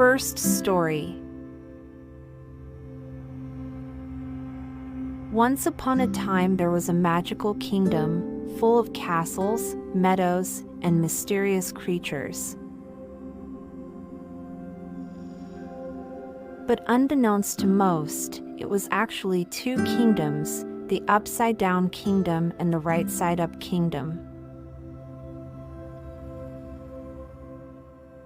First story. Once upon a time there was a magical kingdom full of castles, meadows, and mysterious creatures. But unbeknownst to most, it was actually two kingdoms, the upside-down kingdom and the right-side-up kingdom.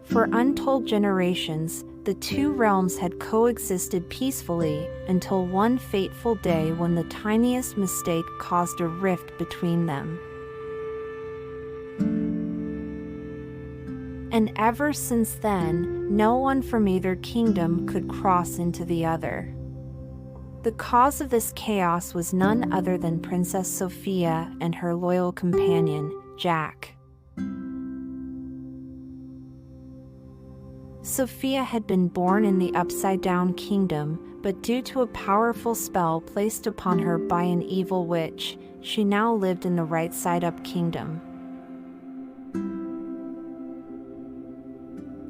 For untold generations, the two realms had coexisted peacefully until one fateful day when the tiniest mistake caused a rift between them. And ever since then, no one from either kingdom could cross into the other. The cause of this chaos was none other than Princess Sophia and her loyal companion, Jack. Sophia had been born in the upside-down kingdom, but due to a powerful spell placed upon her by an evil witch, she now lived in the right-side-up kingdom.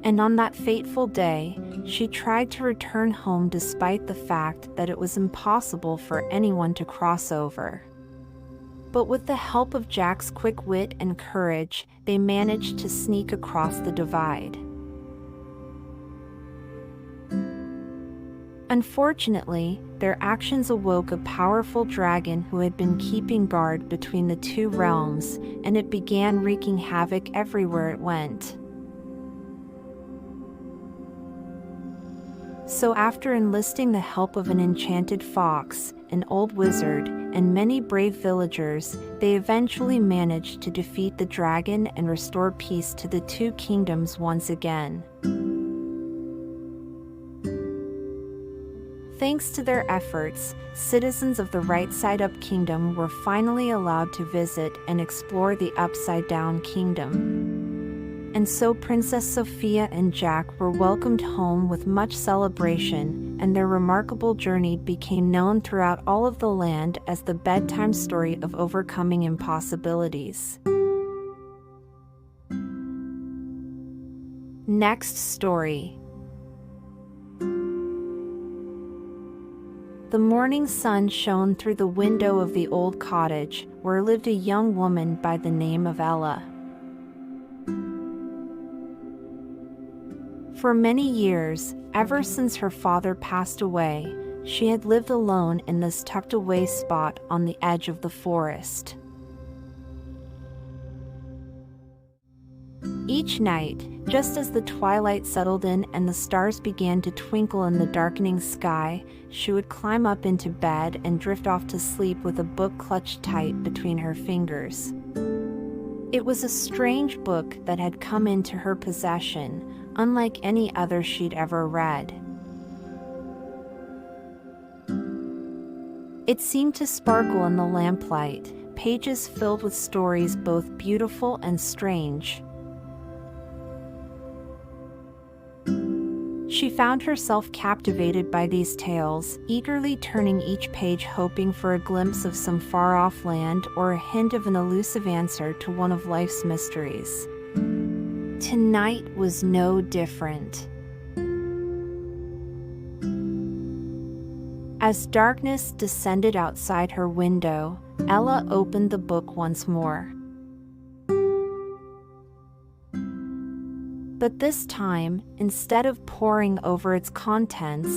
And on that fateful day, she tried to return home despite the fact that it was impossible for anyone to cross over. But with the help of Jack's quick wit and courage, they managed to sneak across the divide. Unfortunately, their actions awoke a powerful dragon who had been keeping guard between the two realms, and it began wreaking havoc everywhere it went. So after enlisting the help of an enchanted fox, an old wizard, and many brave villagers, they eventually managed to defeat the dragon and restore peace to the two kingdoms once again. Thanks to their efforts, citizens of the right-side-up kingdom were finally allowed to visit and explore the upside-down kingdom. And so Princess Sophia and Jack were welcomed home with much celebration, and their remarkable journey became known throughout all of the land as the bedtime story of overcoming impossibilities. Next story. The morning sun shone through the window of the old cottage, where lived a young woman by the name of Ella. For many years, ever since her father passed away, she had lived alone in this tucked-away spot on the edge of the forest. Each night, just as the twilight settled in and the stars began to twinkle in the darkening sky, she would climb up into bed and drift off to sleep with a book clutched tight between her fingers. It was a strange book that had come into her possession, unlike any other she'd ever read. It seemed to sparkle in the lamplight, pages filled with stories both beautiful and strange. She found herself captivated by these tales, eagerly turning each page hoping for a glimpse of some far-off land or a hint of an elusive answer to one of life's mysteries. Tonight was no different. As darkness descended outside her window, Ella opened the book once more. But this time, instead of poring over its contents,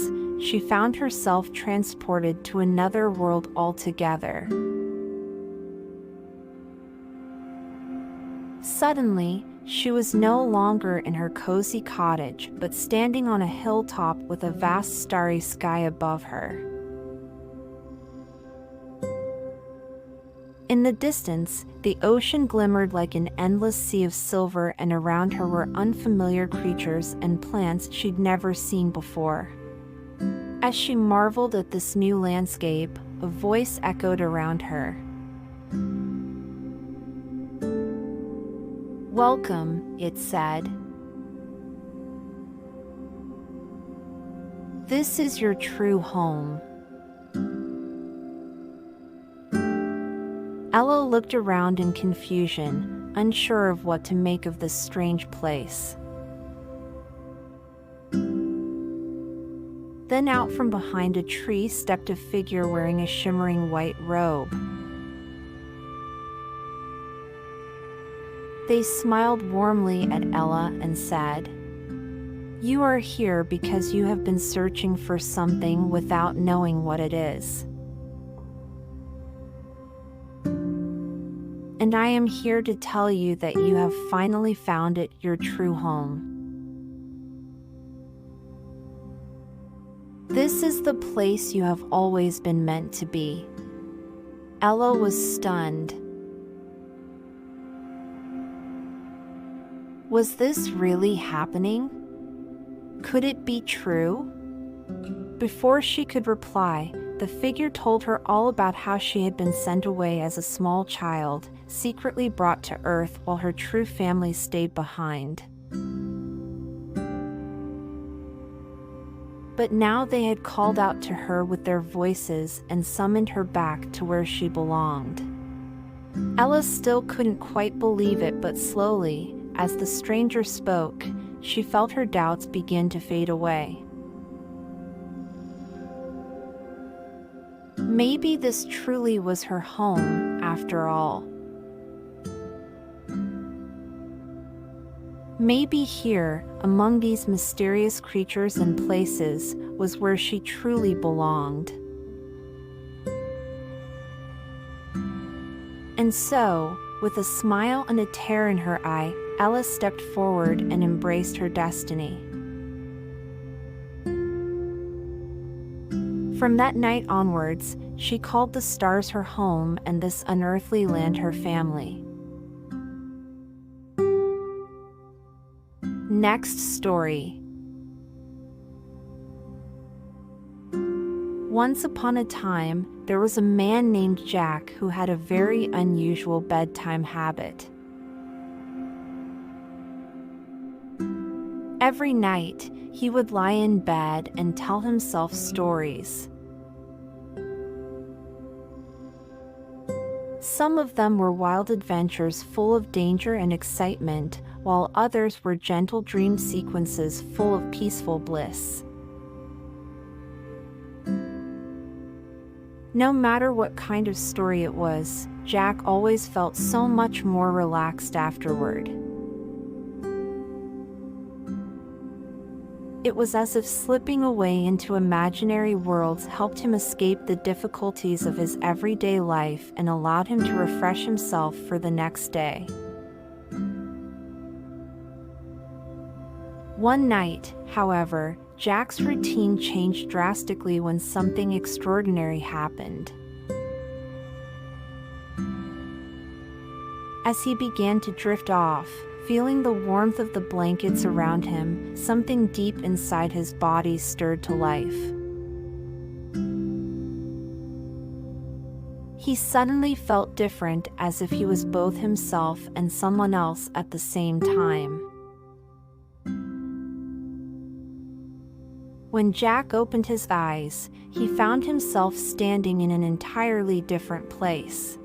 she found herself transported to another world altogether. Suddenly, she was no longer in her cozy cottage, but standing on a hilltop with a vast starry sky above her. In the distance, the ocean glimmered like an endless sea of silver, and around her were unfamiliar creatures and plants she'd never seen before. As she marveled at this new landscape, a voice echoed around her. "Welcome," it said. "This is your true home." Ella looked around in confusion, unsure of what to make of this strange place. Then out from behind a tree stepped a figure wearing a shimmering white robe. They smiled warmly at Ella and said, "You are here because you have been searching for something without knowing what it is. And I am here to tell you that you have finally found it, your true home. This is the place you have always been meant to be." Ella was stunned. Was this really happening? Could it be true? Before she could reply, the figure told her all about how she had been sent away as a small child, secretly brought to Earth while her true family stayed behind. But now they had called out to her with their voices and summoned her back to where she belonged. Ella still couldn't quite believe it, but slowly, as the stranger spoke, she felt her doubts begin to fade away. Maybe this truly was her home, after all. Maybe here, among these mysterious creatures and places, was where she truly belonged. And so, with a smile and a tear in her eye, Ella stepped forward and embraced her destiny. From that night onwards, she called the stars her home and this unearthly land her family. Next story. Once upon a time, there was a man named Jack who had a very unusual bedtime habit. Every night, he would lie in bed and tell himself stories. Some of them were wild adventures full of danger and excitement, while others were gentle dream sequences full of peaceful bliss. No matter what kind of story it was, Jack always felt so much more relaxed afterward. It was as if slipping away into imaginary worlds helped him escape the difficulties of his everyday life and allowed him to refresh himself for the next day. One night, however, Jack's routine changed drastically when something extraordinary happened. As he began to drift off, feeling the warmth of the blankets around him, something deep inside his body stirred to life. He suddenly felt different, as if he was both himself and someone else at the same time. When Jack opened his eyes, he found himself standing in an entirely different place.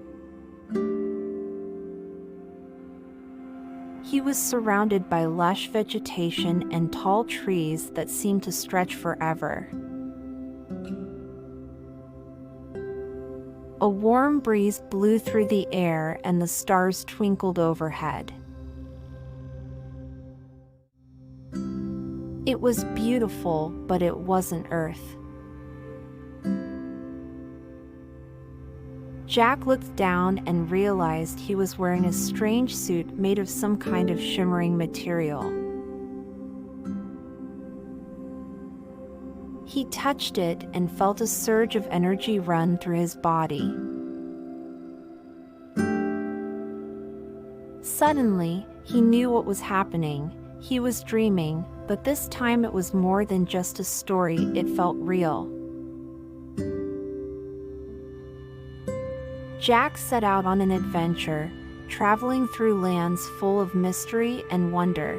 He was surrounded by lush vegetation and tall trees that seemed to stretch forever. A warm breeze blew through the air and the stars twinkled overhead. It was beautiful, but it wasn't Earth. Jack looked down and realized he was wearing a strange suit made of some kind of shimmering material. He touched it and felt a surge of energy run through his body. Suddenly, he knew what was happening. He was dreaming, but this time it was more than just a story, it felt real. Jack set out on an adventure, traveling through lands full of mystery and wonder.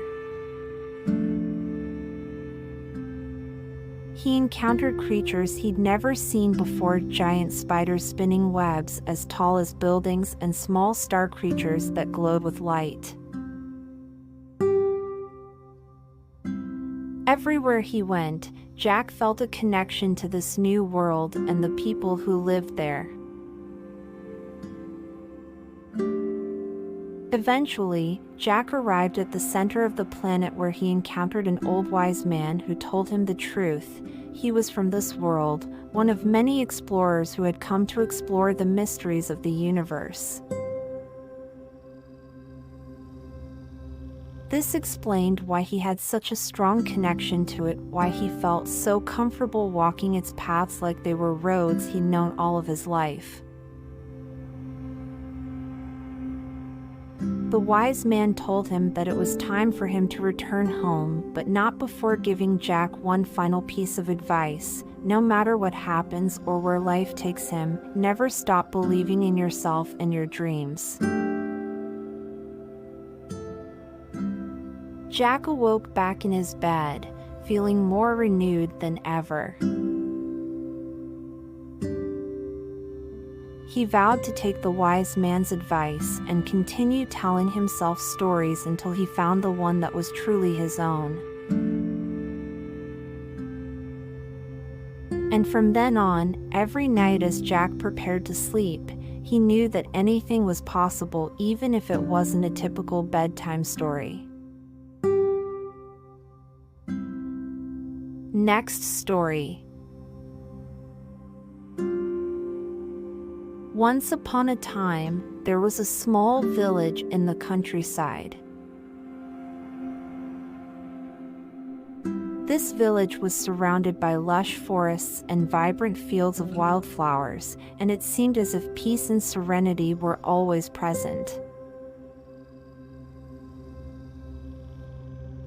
He encountered creatures he'd never seen before, giant spiders spinning webs as tall as buildings and small star creatures that glowed with light. Everywhere he went, Jack felt a connection to this new world and the people who lived there. Eventually, Jack arrived at the center of the planet where he encountered an old wise man who told him the truth. He was from this world, one of many explorers who had come to explore the mysteries of the universe. This explained why he had such a strong connection to it, why he felt so comfortable walking its paths like they were roads he'd known all of his life. The wise man told him that it was time for him to return home, but not before giving Jack one final piece of advice. No matter what happens or where life takes him, never stop believing in yourself and your dreams. Jack awoke back in his bed, feeling more renewed than ever. He vowed to take the wise man's advice and continue telling himself stories until he found the one that was truly his own. And from then on, every night as Jack prepared to sleep, he knew that anything was possible even if it wasn't a typical bedtime story. Next story. Once upon a time, there was a small village in the countryside. This village was surrounded by lush forests and vibrant fields of wildflowers, and it seemed as if peace and serenity were always present.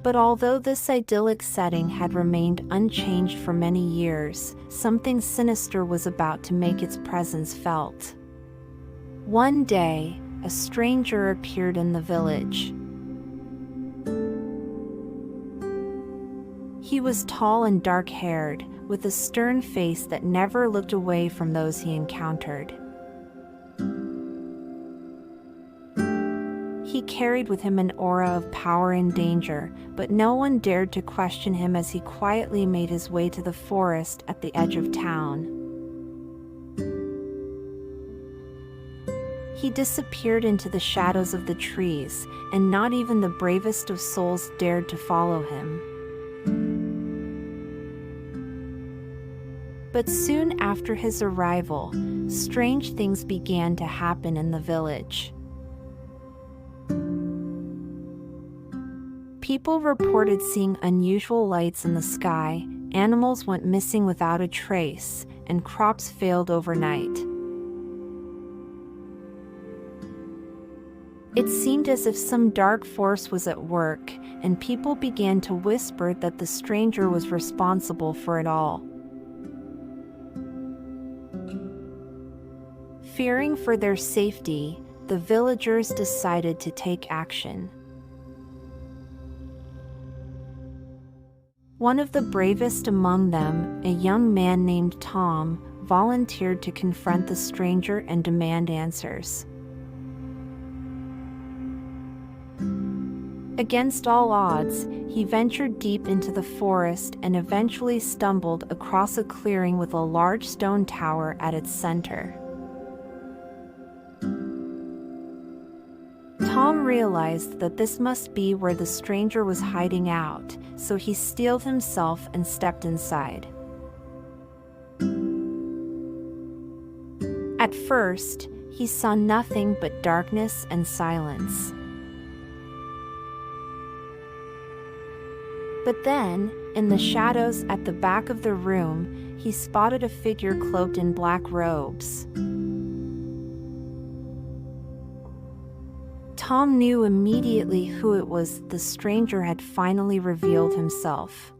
But although this idyllic setting had remained unchanged for many years, something sinister was about to make its presence felt. One day, a stranger appeared in the village. He was tall and dark-haired, with a stern face that never looked away from those he encountered. He carried with him an aura of power and danger, but no one dared to question him as he quietly made his way to the forest at the edge of town. He disappeared into the shadows of the trees, and not even the bravest of souls dared to follow him. But soon after his arrival, strange things began to happen in the village. People reported seeing unusual lights in the sky, animals went missing without a trace, and crops failed overnight. It seemed as if some dark force was at work, and people began to whisper that the stranger was responsible for it all. Fearing for their safety, the villagers decided to take action. One of the bravest among them, a young man named Tom, volunteered to confront the stranger and demand answers. Against all odds, he ventured deep into the forest and eventually stumbled across a clearing with a large stone tower at its center. Tom realized that this must be where the stranger was hiding out, so he steeled himself and stepped inside. At first, he saw nothing but darkness and silence. But then, in the shadows at the back of the room, he spotted a figure cloaked in black robes. Tom knew immediately who it was. The stranger had finally revealed himself.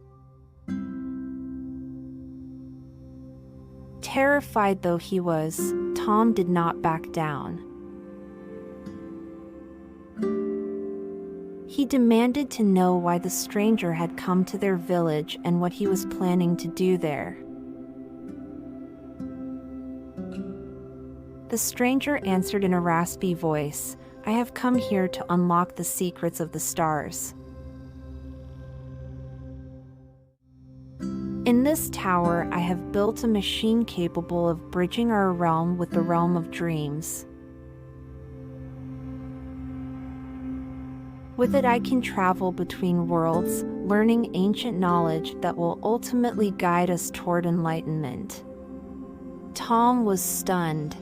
Terrified though he was, Tom did not back down. He demanded to know why the stranger had come to their village and what he was planning to do there. The stranger answered in a raspy voice, "I have come here to unlock the secrets of the stars." In this tower, I have built a machine capable of bridging our realm with the realm of dreams. With it, I can travel between worlds, learning ancient knowledge that will ultimately guide us toward enlightenment." Tom was stunned.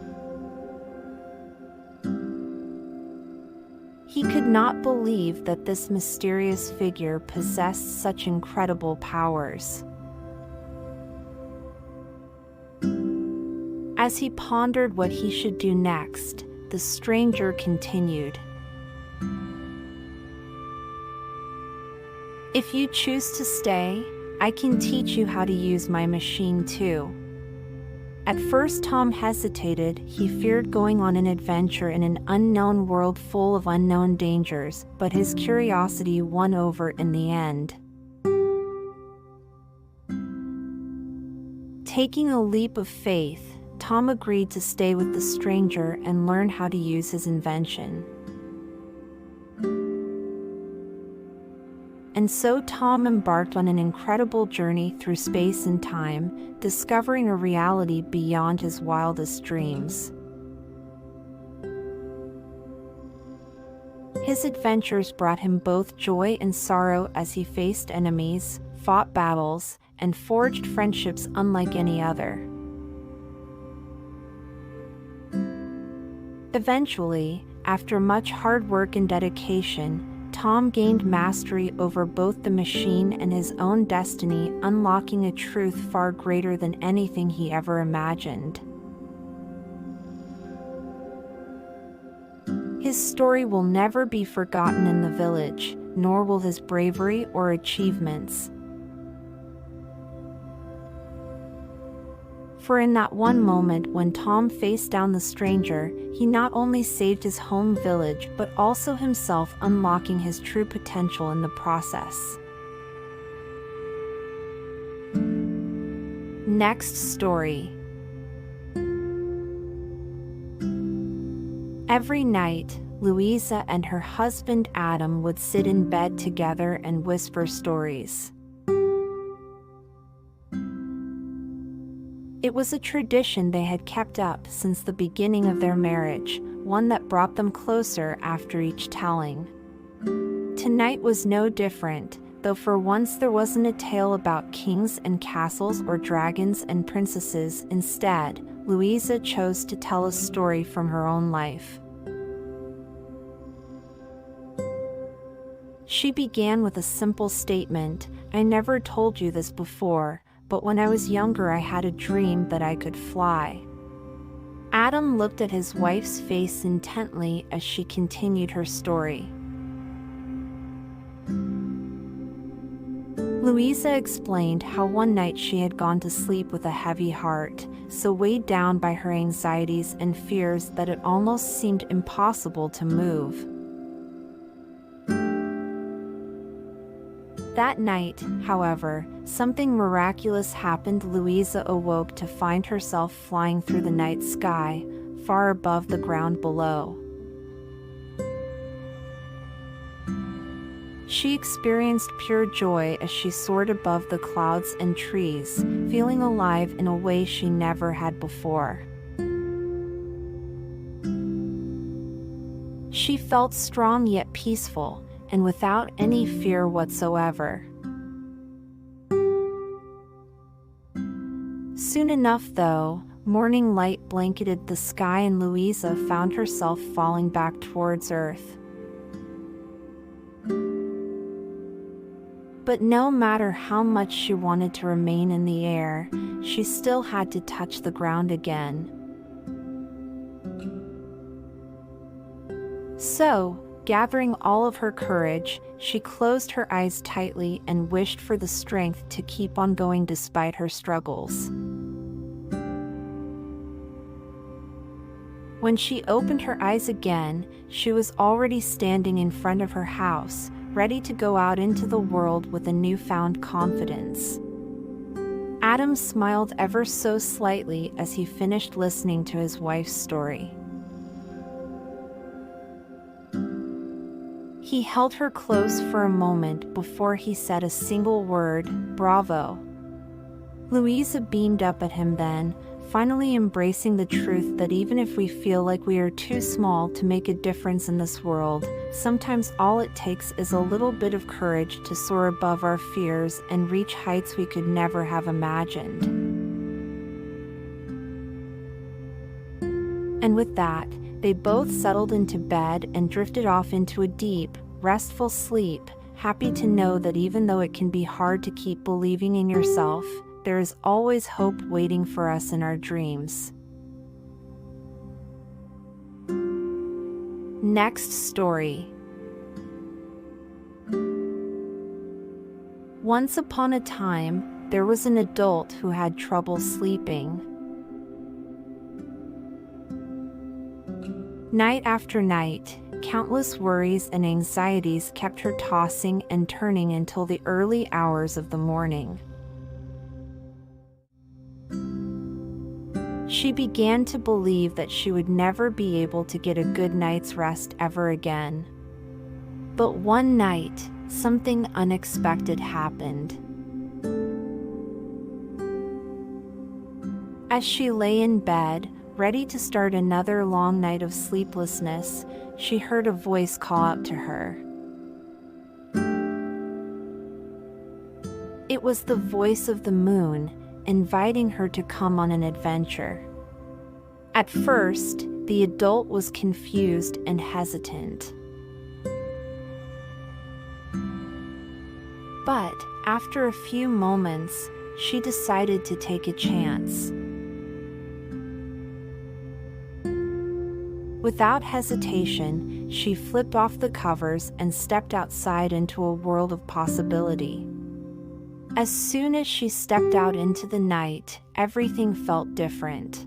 He could not believe that this mysterious figure possessed such incredible powers. As he pondered what he should do next, the stranger continued. "If you choose to stay, I can teach you how to use my machine too." At first Tom hesitated. He feared going on an adventure in an unknown world full of unknown dangers, but his curiosity won over in the end. Taking a leap of faith, Tom agreed to stay with the stranger and learn how to use his invention. And so Tom embarked on an incredible journey through space and time, discovering a reality beyond his wildest dreams. His adventures brought him both joy and sorrow as he faced enemies, fought battles, and forged friendships unlike any other. Eventually, after much hard work and dedication, Tom gained mastery over both the machine and his own destiny, unlocking a truth far greater than anything he ever imagined. His story will never be forgotten in the village, nor will his bravery or achievements. For in that one moment when Tom faced down the stranger, he not only saved his home village but also himself, unlocking his true potential in the process. Next story. Every night, Louisa and her husband Adam would sit in bed together and whisper stories. It was a tradition they had kept up since the beginning of their marriage, one that brought them closer after each telling. Tonight was no different, though for once there wasn't a tale about kings and castles or dragons and princesses. Instead, Louisa chose to tell a story from her own life. She began with a simple statement, "I never told you this before, but when I was younger I had a dream that I could fly." Adam looked at his wife's face intently as she continued her story. Louisa explained how one night she had gone to sleep with a heavy heart, so weighed down by her anxieties and fears that it almost seemed impossible to move. That night, however, something miraculous happened. Louisa awoke to find herself flying through the night sky, far above the ground below. She experienced pure joy as she soared above the clouds and trees, feeling alive in a way she never had before. She felt strong yet peaceful, and without any fear whatsoever. Soon enough, though, morning light blanketed the sky and Louisa found herself falling back towards Earth. But no matter how much she wanted to remain in the air, she still had to touch the ground again. So, gathering all of her courage, she closed her eyes tightly and wished for the strength to keep on going despite her struggles. When she opened her eyes again, she was already standing in front of her house, ready to go out into the world with a newfound confidence. Adam smiled ever so slightly as he finished listening to his wife's story. He held her close for a moment before he said a single word, "Bravo." Louisa beamed up at him then, finally embracing the truth that even if we feel like we are too small to make a difference in this world, sometimes all it takes is a little bit of courage to soar above our fears and reach heights we could never have imagined. And with that, they both settled into bed and drifted off into a deep, restful sleep, happy to know that even though it can be hard to keep believing in yourself, there is always hope waiting for us in our dreams. Next story. Once upon a time, there was an adult who had trouble sleeping. Night after night, countless worries and anxieties kept her tossing and turning until the early hours of the morning. She began to believe that she would never be able to get a good night's rest ever again. But one night, something unexpected happened. As she lay in bed, ready to start another long night of sleeplessness, she heard a voice call out to her. It was the voice of the moon, inviting her to come on an adventure. At first, the adult was confused and hesitant. But after a few moments, she decided to take a chance. Without hesitation, she flipped off the covers and stepped outside into a world of possibility. As soon as she stepped out into the night, everything felt different.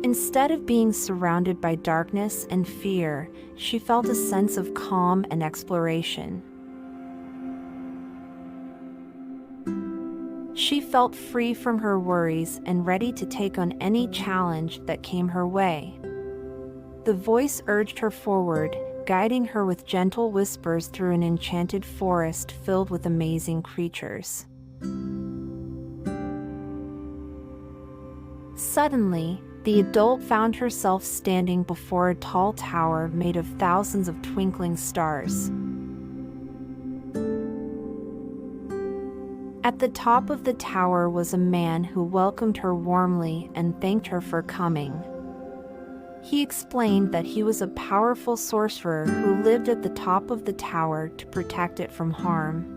Instead of being surrounded by darkness and fear, she felt a sense of calm and exploration. She felt free from her worries and ready to take on any challenge that came her way. The voice urged her forward, guiding her with gentle whispers through an enchanted forest filled with amazing creatures. Suddenly, the adult found herself standing before a tall tower made of thousands of twinkling stars. At the top of the tower was a man who welcomed her warmly and thanked her for coming. He explained that he was a powerful sorcerer who lived at the top of the tower to protect it from harm.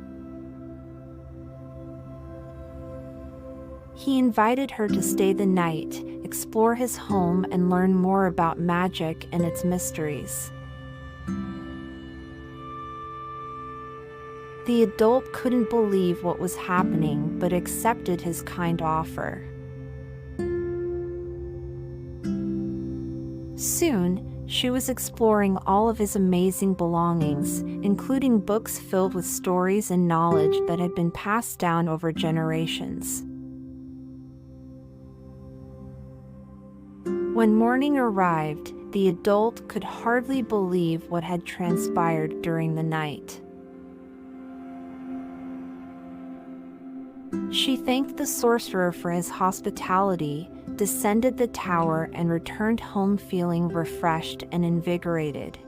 He invited her to stay the night, explore his home, and learn more about magic and its mysteries. The adult couldn't believe what was happening, but accepted his kind offer. Soon, she was exploring all of his amazing belongings, including books filled with stories and knowledge that had been passed down over generations. When morning arrived, the adult could hardly believe what had transpired during the night. She thanked the sorcerer for his hospitality, descended the tower, and returned home feeling refreshed and invigorated.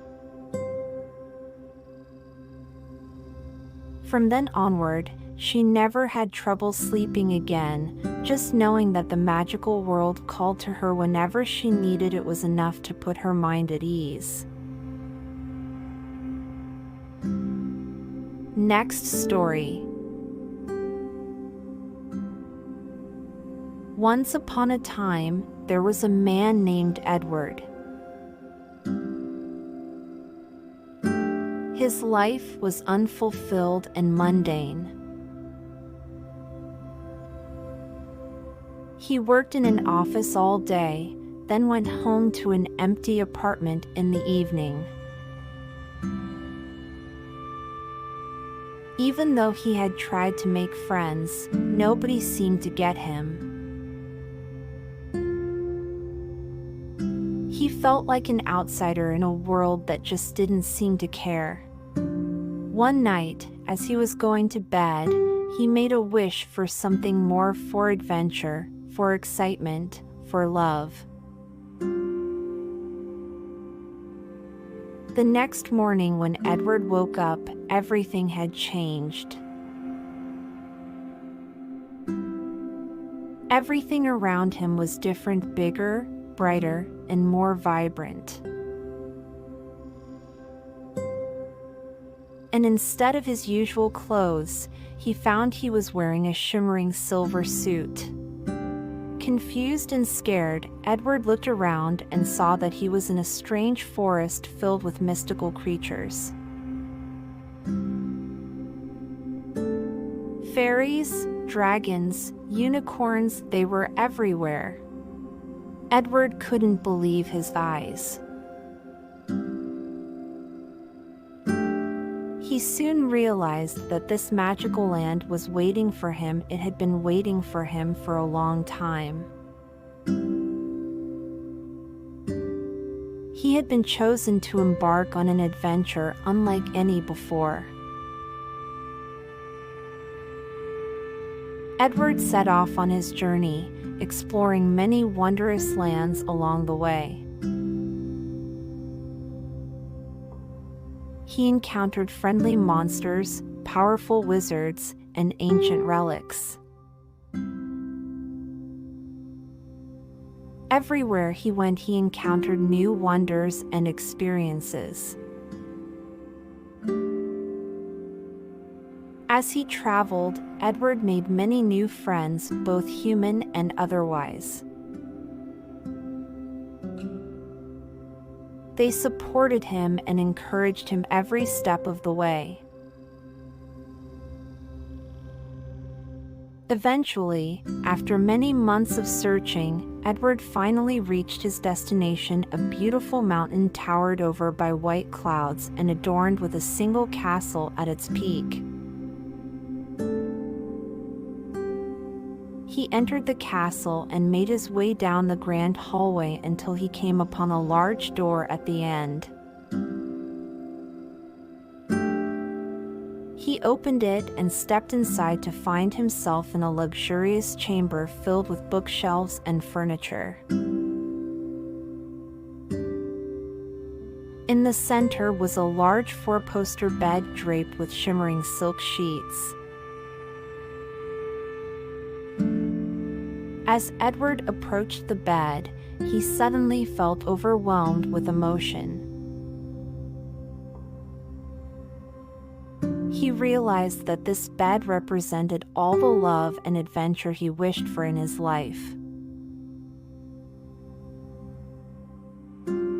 From then onward, she never had trouble sleeping again, just knowing that the magical world called to her whenever she needed it was enough to put her mind at ease. Next story. Once upon a time, there was a man named Edward. His life was unfulfilled and mundane. He worked in an office all day, then went home to an empty apartment in the evening. Even though he had tried to make friends, nobody seemed to get him. He felt like an outsider in a world that just didn't seem to care. One night, as he was going to bed, he made a wish for something more, for adventure, for excitement, for love. The next morning when Edward woke up, everything had changed. Everything around him was different, bigger, brighter, and more vibrant. And instead of his usual clothes, he found he was wearing a shimmering silver suit. Confused and scared, Edward looked around and saw that he was in a strange forest filled with mystical creatures. Fairies, dragons, unicorns, they were everywhere. Edward couldn't believe his eyes. He soon realized that this magical land was waiting for him. It had been waiting for him for a long time. He had been chosen to embark on an adventure unlike any before. Edward set off on his journey, exploring many wondrous lands along the way. He encountered friendly monsters, powerful wizards, and ancient relics. Everywhere he went, he encountered new wonders and experiences. As he traveled, Edward made many new friends, both human and otherwise. They supported him and encouraged him every step of the way. Eventually, after many months of searching, Edward finally reached his destination, a beautiful mountain towered over by white clouds and adorned with a single castle at its peak. He entered the castle and made his way down the grand hallway until he came upon a large door at the end. He opened it and stepped inside to find himself in a luxurious chamber filled with bookshelves and furniture. In the center was a large four-poster bed draped with shimmering silk sheets. As Edward approached the bed, he suddenly felt overwhelmed with emotion. He realized that this bed represented all the love and adventure he wished for in his life.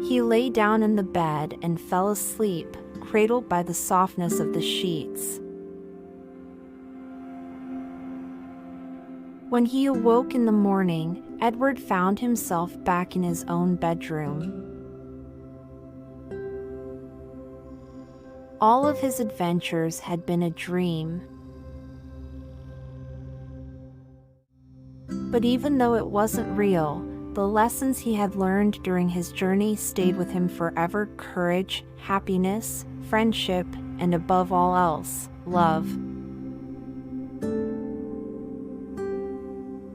He lay down in the bed and fell asleep, cradled by the softness of the sheets. When he awoke in the morning, Edward found himself back in his own bedroom. All of his adventures had been a dream. But even though it wasn't real, the lessons he had learned during his journey stayed with him forever: courage, happiness, friendship, and above all else, love.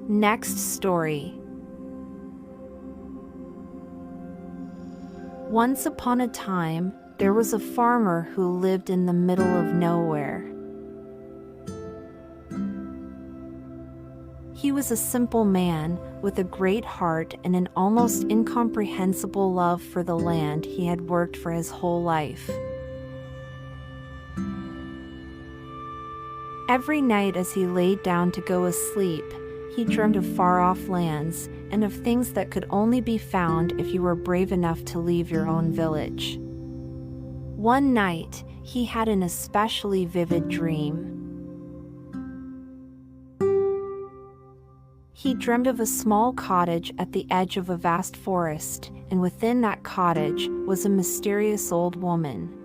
Next story. Once upon a time, there was a farmer who lived in the middle of nowhere. He was a simple man with a great heart and an almost incomprehensible love for the land he had worked for his whole life. Every night as he laid down to go asleep, he dreamed of far-off lands and of things that could only be found if you were brave enough to leave your own village. One night, he had an especially vivid dream. He dreamed of a small cottage at the edge of a vast forest, and within that cottage was a mysterious old woman.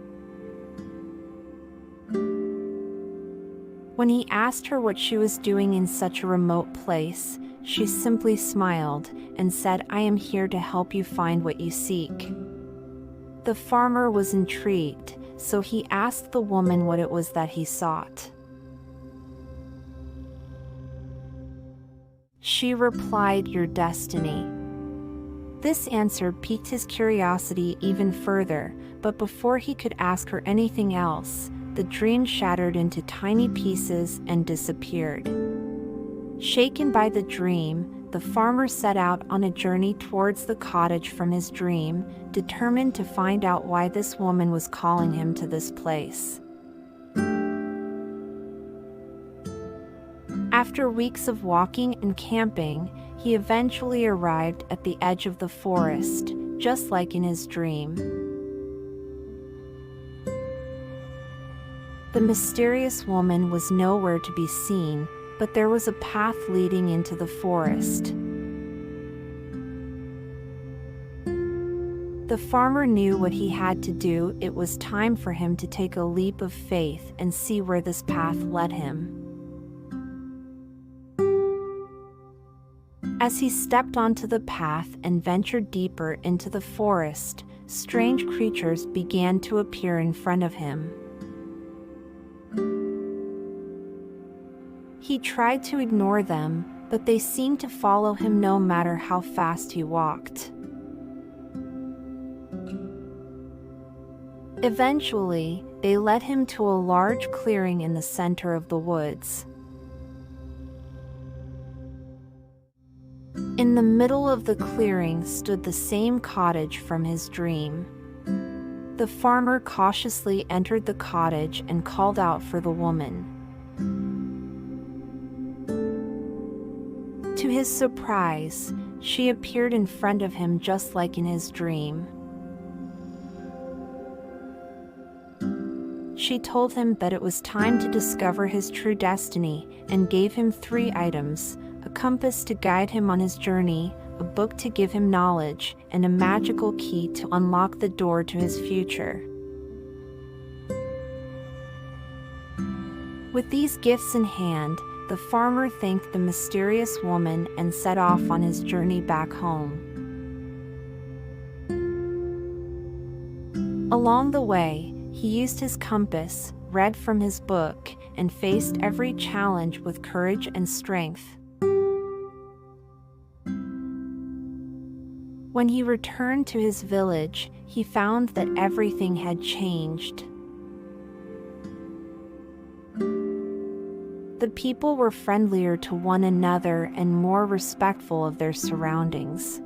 When he asked her what she was doing in such a remote place, she simply smiled and said, "I am here to help you find what you seek." The farmer was intrigued, so he asked the woman what it was that he sought. She replied, "Your destiny." This answer piqued his curiosity even further, but before he could ask her anything else, the dream shattered into tiny pieces and disappeared. Shaken by the dream, the farmer set out on a journey towards the cottage from his dream, determined to find out why this woman was calling him to this place. After weeks of walking and camping, he eventually arrived at the edge of the forest, just like in his dream. The mysterious woman was nowhere to be seen, but there was a path leading into the forest. The farmer knew what he had to do. It was time for him to take a leap of faith and see where this path led him. As he stepped onto the path and ventured deeper into the forest, strange creatures began to appear in front of him. He tried to ignore them, but they seemed to follow him no matter how fast he walked. Eventually, they led him to a large clearing in the center of the woods. In the middle of the clearing stood the same cottage from his dream. The farmer cautiously entered the cottage and called out for the woman. To his surprise, she appeared in front of him just like in his dream. She told him that it was time to discover his true destiny and gave him 3 items: a compass to guide him on his journey, a book to give him knowledge, and a magical key to unlock the door to his future. With these gifts in hand, the farmer thanked the mysterious woman and set off on his journey back home. Along the way, he used his compass, read from his book, and faced every challenge with courage and strength. When he returned to his village, he found that everything had changed. The people were friendlier to one another and more respectful of their surroundings.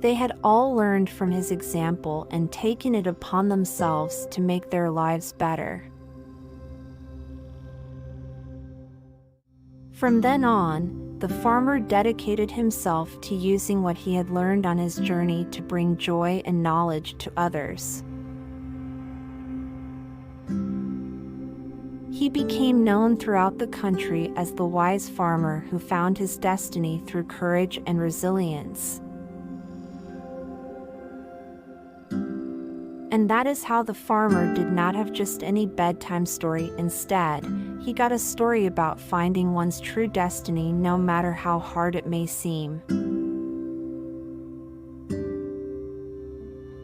They had all learned from his example and taken it upon themselves to make their lives better. From then on, the farmer dedicated himself to using what he had learned on his journey to bring joy and knowledge to others. He became known throughout the country as the wise farmer who found his destiny through courage and resilience. And that is how the farmer did not have just any bedtime story. Instead, he got a story about finding one's true destiny no matter how hard it may seem.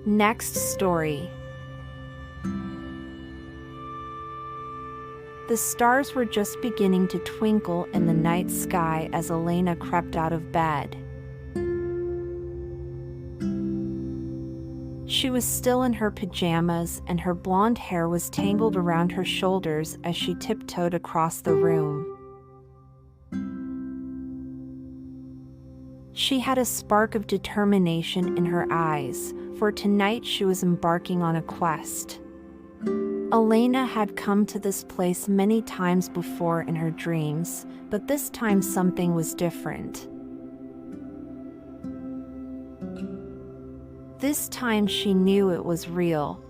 Next story. The stars were just beginning to twinkle in the night sky as Elena crept out of bed. She was still in her pajamas, and her blonde hair was tangled around her shoulders as she tiptoed across the room. She had a spark of determination in her eyes, for tonight she was embarking on a quest. Elena had come to this place many times before in her dreams, but this time something was different. This time she knew it was real.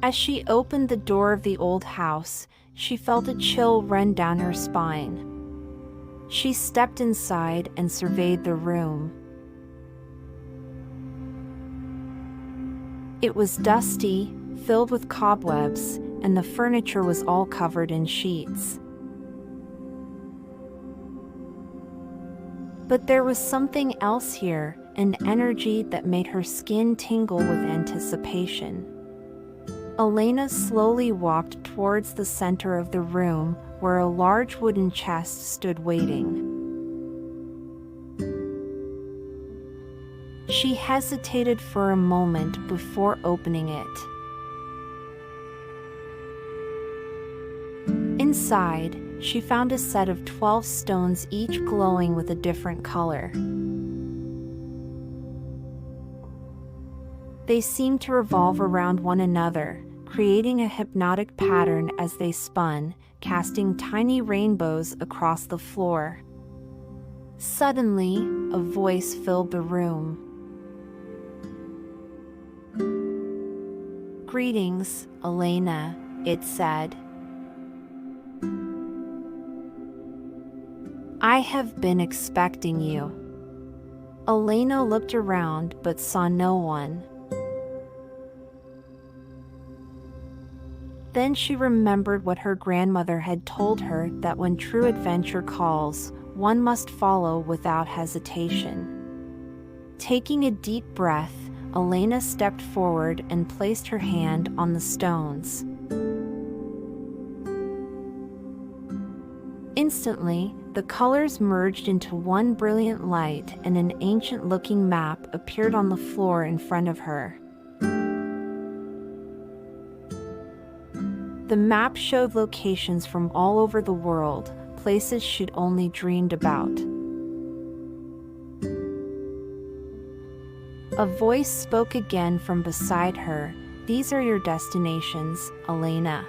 As she opened the door of the old house, she felt a chill run down her spine. She stepped inside and surveyed the room. It was dusty, filled with cobwebs, and the furniture was all covered in sheets. But there was something else here, an energy that made her skin tingle with anticipation. Elena slowly walked towards the center of the room, where a large wooden chest stood waiting. She hesitated for a moment before opening it. Inside, she found a set of 12 stones, each glowing with a different color. They seemed to revolve around one another, creating a hypnotic pattern as they spun, casting tiny rainbows across the floor. Suddenly, a voice filled the room. "Greetings, Elena," it said. "I have been expecting you." Elena looked around but saw no one. Then she remembered what her grandmother had told her, that when true adventure calls, one must follow without hesitation. Taking a deep breath, Elena stepped forward and placed her hand on the stones. Instantly, the colors merged into one brilliant light, and an ancient-looking map appeared on the floor in front of her. The map showed locations from all over the world, places she'd only dreamed about. A voice spoke again from beside her. "These are your destinations, Elena.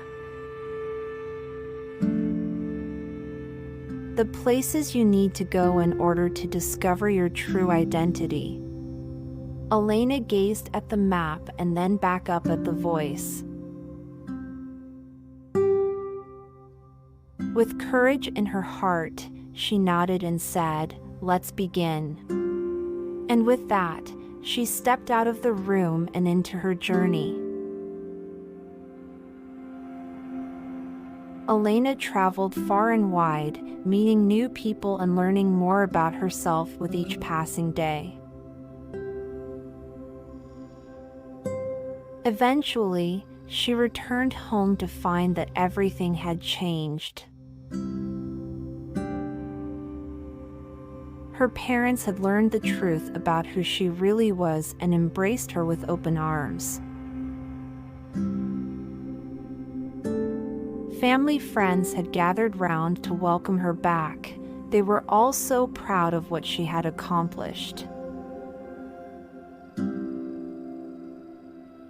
The places you need to go in order to discover your true identity." Elena gazed at the map and then back up at the voice. With courage in her heart, she nodded and said, "Let's begin." And with that, she stepped out of the room and into her journey. Elena traveled far and wide, meeting new people and learning more about herself with each passing day. Eventually, she returned home to find that everything had changed. Her parents had learned the truth about who she really was and embraced her with open arms. Family friends had gathered round to welcome her back. They were all so proud of what she had accomplished.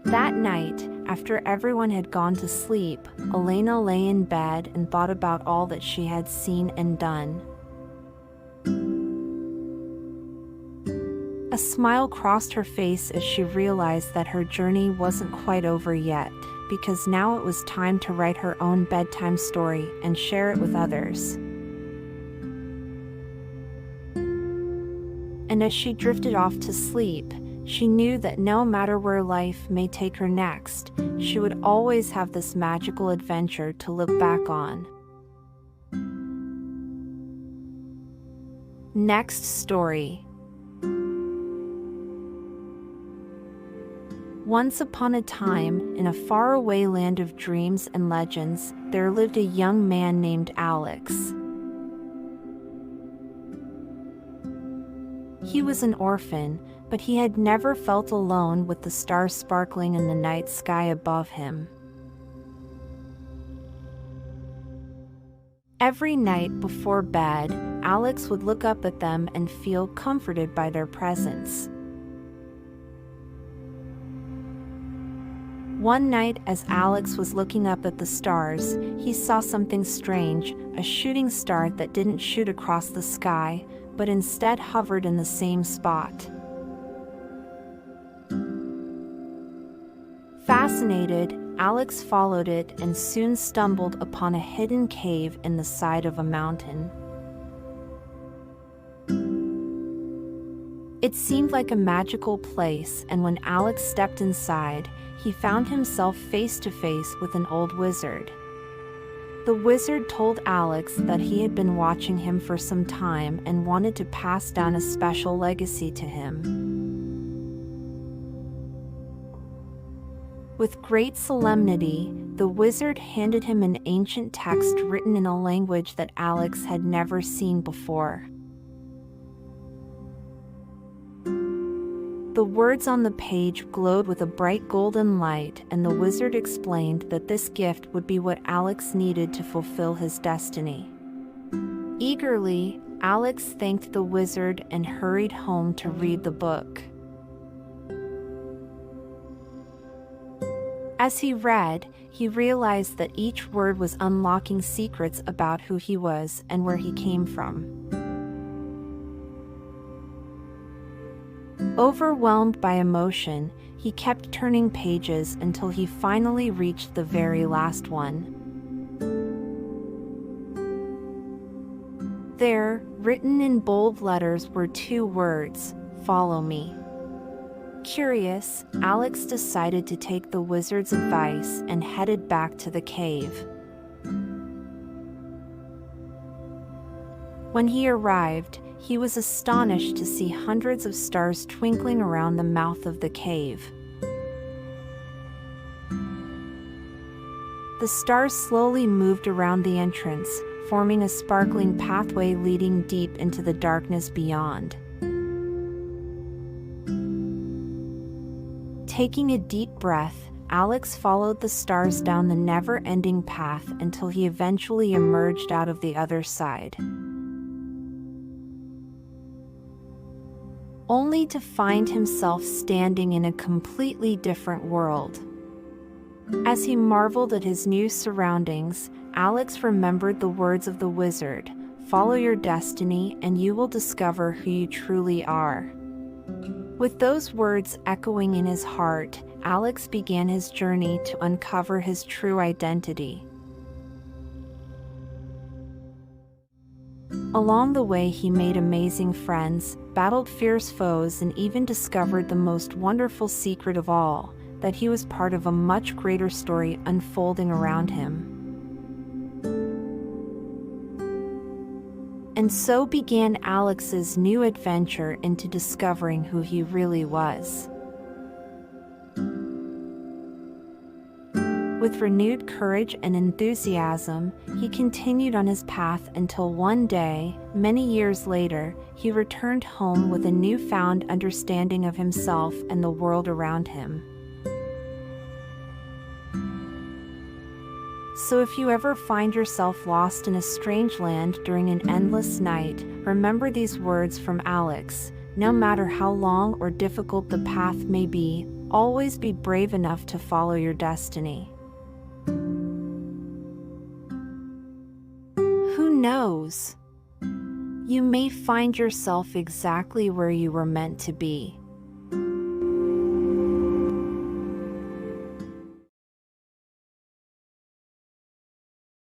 That night, after everyone had gone to sleep, Elena lay in bed and thought about all that she had seen and done. A smile crossed her face as she realized that her journey wasn't quite over yet, because now it was time to write her own bedtime story and share it with others. And as she drifted off to sleep, she knew that no matter where life may take her next, she would always have this magical adventure to look back on. Next story. Once upon a time, in a faraway land of dreams and legends, there lived a young man named Alex. He was an orphan, but he had never felt alone with the stars sparkling in the night sky above him. Every night before bed, Alex would look up at them and feel comforted by their presence. One night, as Alex was looking up at the stars, he saw something strange, a shooting star that didn't shoot across the sky, but instead hovered in the same spot. Fascinated, Alex followed it and soon stumbled upon a hidden cave in the side of a mountain. It seemed like a magical place, and when Alex stepped inside, he found himself face to face with an old wizard. The wizard told Alex that he had been watching him for some time and wanted to pass down a special legacy to him. With great solemnity, the wizard handed him an ancient text written in a language that Alex had never seen before. The words on the page glowed with a bright golden light, and the wizard explained that this gift would be what Alex needed to fulfill his destiny. Eagerly, Alex thanked the wizard and hurried home to read the book. As he read, he realized that each word was unlocking secrets about who he was and where he came from. Overwhelmed by emotion, he kept turning pages until he finally reached the very last one. There, written in bold letters, were 2 words: "Follow me." Curious, Alex decided to take the wizard's advice and headed back to the cave. When he arrived, he was astonished to see hundreds of stars twinkling around the mouth of the cave. The stars slowly moved around the entrance, forming a sparkling pathway leading deep into the darkness beyond. Taking a deep breath, Alex followed the stars down the never-ending path until he eventually emerged out of the other side, only to find himself standing in a completely different world. As he marveled at his new surroundings, Alex remembered the words of the wizard: "Follow your destiny and you will discover who you truly are." With those words echoing in his heart, Alex began his journey to uncover his true identity. Along the way, he made amazing friends, battled fierce foes, and even discovered the most wonderful secret of all, that he was part of a much greater story unfolding around him. And so began Alex's new adventure into discovering who he really was. With renewed courage and enthusiasm, he continued on his path until one day, many years later, he returned home with a newfound understanding of himself and the world around him. So if you ever find yourself lost in a strange land during an endless night, remember these words from Alex: no matter how long or difficult the path may be, always be brave enough to follow your destiny. Who knows? You may find yourself exactly where you were meant to be.